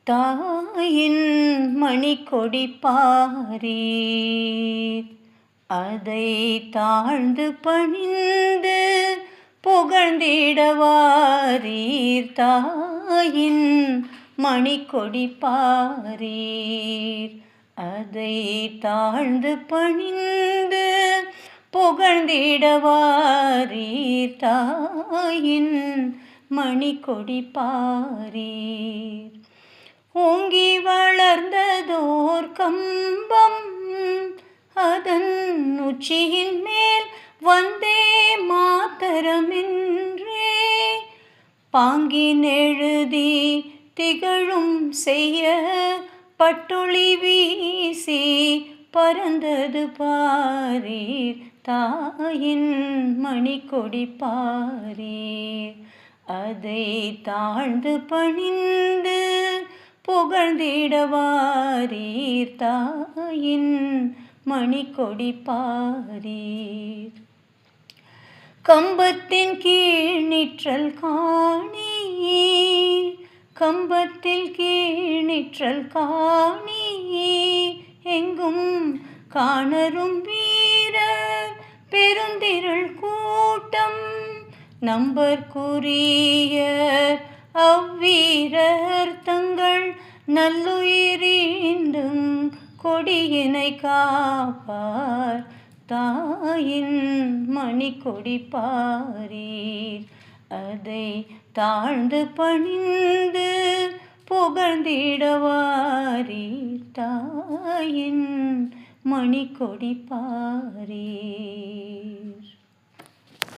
தாயின் மணிக்கொடி பாரீர், அதை தாழ்ந்து பணிந்து புகழ்ந்திடவாரீர். தாயின் மணிக்கொடி பாரீர், அதை தாழ்ந்து பணிந்து புகழ்ந்திடவாரீர். தாயின் மணிக்கொடி பாரீர். ஓங்கி வளர்ந்ததோர் கம்பம், அதன் உச்சியின் மேல் வந்தே மாதரமென்றே பாங்கினெழுதி திகழும் செய்ய பட்டொளி வீசி பறந்தது பாரீர். தாயின் மணிக்கொடி பாரீர், அதை தாழ்ந்து பணிந்து புகழ்ந்திடவாரீர். தாயின் மணிக்கொடி பாரீர். கம்பத்தின் கீழ் நிற்றல் காணீர், கம்பத்தில் கீழ் நிற்றல் காணீர். எங்கும் காணரும் வீரர் பெருந்திரள் கூட்டம், நம்பற்குரிய அவ்வீரர் தங்கள் நல்லுயிரீண்டும் கொடியினை காப்பார். தாயின் மணிக்கொடி பாரீர், அதை தாழ்ந்து பணிந்து புகழ்ந்திடவாரீர். தாயின் மணிக்கொடி பாரீர்.